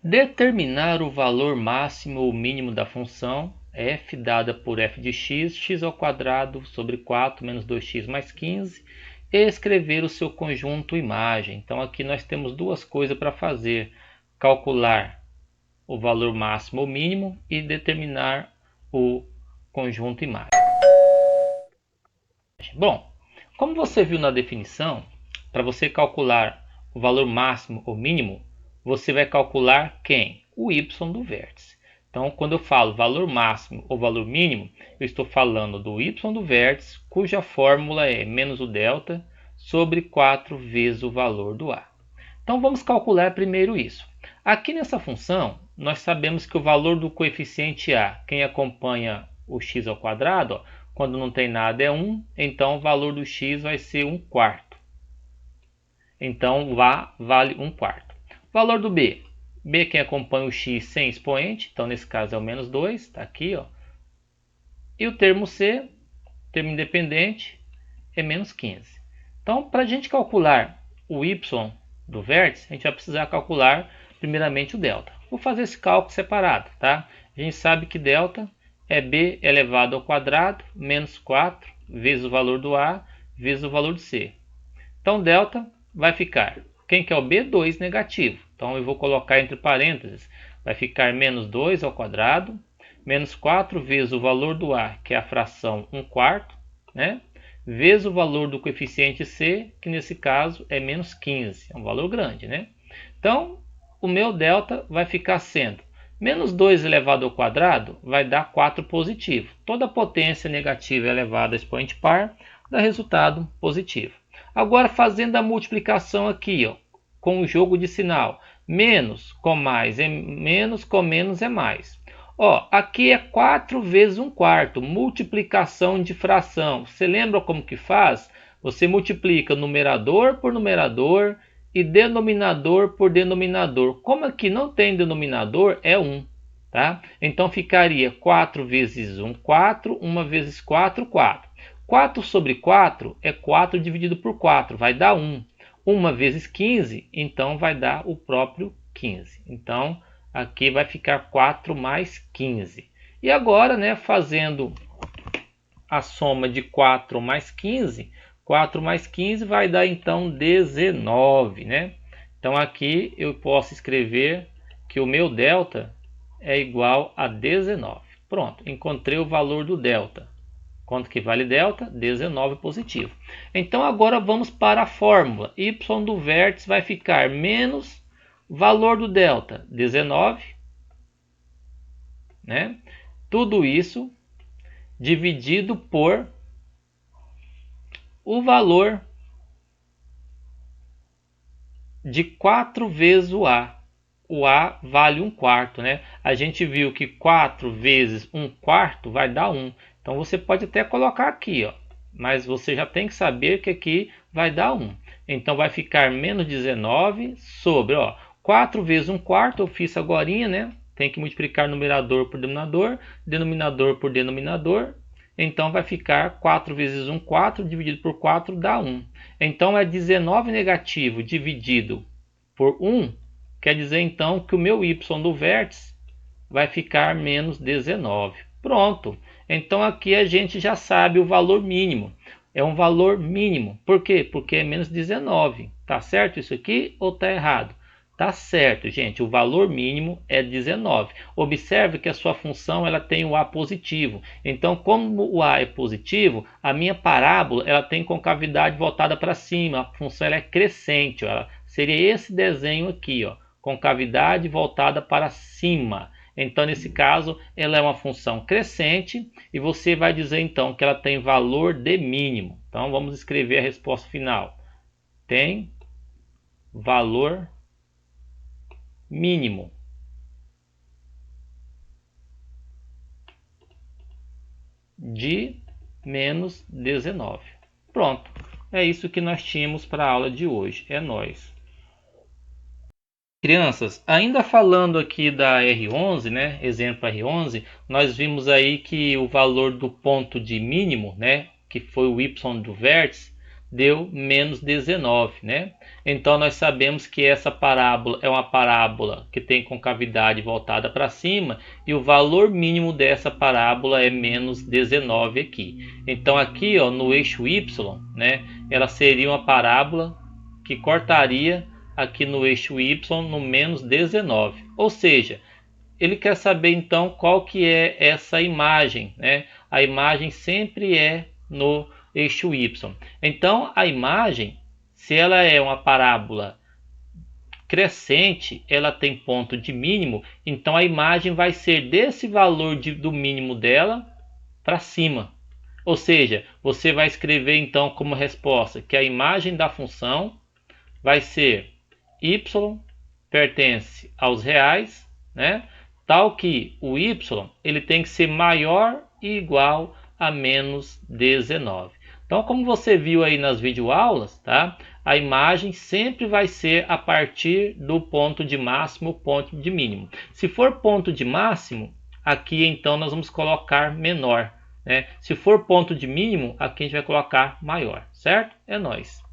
Determinar o valor máximo ou mínimo da função f dada por f de x, x ao quadrado sobre 4 menos 2x mais 15, e escrever o seu conjunto imagem. Então aqui nós temos duas coisas para fazer: calcular o valor máximo ou mínimo e determinar o conjunto imagem. Bom, como você viu na definição, para você calcular o valor máximo ou mínimo, você vai calcular quem? O y do vértice. Então, quando eu falo valor máximo ou valor mínimo, eu estou falando do y do vértice, cuja fórmula é menos o delta sobre 4 vezes o valor do a. Então, vamos calcular primeiro isso. Aqui nessa função, nós sabemos que o valor do coeficiente a, quem acompanha o x ao quadrado, quando não tem nada é 1, então o valor do x vai ser 1/4. Então, o a vale 1/4. Valor do b. B quem acompanha o x sem expoente, então nesse caso é o menos 2, está aqui, ó. E o termo c, termo independente, é menos 15. Então, para a gente calcular o y do vértice, a gente vai precisar calcular primeiramente o delta. Vou fazer esse cálculo separado, tá? A gente sabe que delta é b elevado ao quadrado menos 4 vezes o valor do a vezes o valor do c. Então, delta vai ficar, quem que é o b? 2 negativo. Então, eu vou colocar entre parênteses, vai ficar menos 2 ao quadrado, menos 4 vezes o valor do a, que é a fração 1/4, né? Vezes o valor do coeficiente c, que nesse caso é menos 15, é um valor grande, né? Então, o meu delta vai ficar sendo menos 2 elevado ao quadrado vai dar 4 positivo. Toda potência negativa elevada a expoente par dá resultado positivo. Agora, fazendo a multiplicação aqui, ó, com o jogo de sinal, menos com mais é menos, com menos é mais. Ó, aqui é 4 vezes 1/4, multiplicação de fração. Você lembra como que faz? Você multiplica numerador por numerador e denominador por denominador. Como aqui não tem denominador, é 1. Tá? Então ficaria 4 vezes 1, 4, 1 vezes 4, 4. 4 sobre 4 é 4 dividido por 4, vai dar 1. 1 vezes 15, então vai dar o próprio 15. Então, aqui vai ficar 4 mais 15. E agora, né, fazendo a soma de 4 mais 15, 4 mais 15 vai dar então 19, né? Então aqui eu posso escrever que o meu delta é igual a 19. Pronto, encontrei o valor do delta. Quanto que vale delta? 19 positivo. Então agora vamos para a fórmula. Y do vértice vai ficar menos valor do delta, 19, né? Tudo isso dividido por o valor de 4 vezes o a. O a vale 1/4, né? A gente viu que 4 vezes 1/4 vai dar 1. Então você pode até colocar aqui, ó, mas você já tem que saber que aqui vai dar 1. Então vai ficar menos 19 sobre, ó, 4 vezes 1/4, eu fiz agorinha, né? Tem que multiplicar numerador por denominador, denominador por denominador. Então vai ficar 4 vezes 1/4 dividido por 4 dá 1. Então é 19 negativo dividido por 1, quer dizer então que o meu y do vértice vai ficar menos 19. Pronto. Então aqui a gente já sabe o valor mínimo. É um valor mínimo. Por quê? Porque é menos 19. Tá certo isso aqui ou tá errado? Tá certo, gente. O valor mínimo é 19. Observe que a sua função ela tem o a positivo. Então, como o a é positivo, a minha parábola ela tem concavidade voltada para cima. A função ela é crescente. Ó. Ela seria esse desenho aqui, ó, concavidade voltada para cima. Então, nesse caso, ela é uma função crescente e você vai dizer, então, que ela tem valor de mínimo. Então, vamos escrever a resposta final. Tem valor mínimo. De menos 19. Pronto. É isso que nós tínhamos para a aula de hoje. É nóis. Crianças, ainda falando aqui da R11, né, exemplo R11, nós vimos aí que o valor do ponto de mínimo, né, que foi o y do vértice, deu menos 19, né? Então nós sabemos que essa parábola é uma parábola que tem concavidade voltada para cima e o valor mínimo dessa parábola é menos 19 aqui. Então aqui, ó, no eixo y, né, ela seria uma parábola que cortaria aqui no eixo y no menos 19. Ou seja, ele quer saber então qual que é essa imagem, né? A imagem sempre é no eixo y. Então a imagem, se ela é uma parábola crescente, ela tem ponto de mínimo, então a imagem vai ser desse valor do mínimo dela para cima. Ou seja, você vai escrever então como resposta que a imagem da função vai ser y pertence aos reais, né? Tal que o y ele tem que ser maior e igual a menos 19. Então, como você viu aí nas videoaulas, tá? A imagem sempre vai ser a partir do ponto de máximo, ponto de mínimo. Se for ponto de máximo, aqui então nós vamos colocar menor, né? Se for ponto de mínimo, aqui a gente vai colocar maior, certo? É nóis.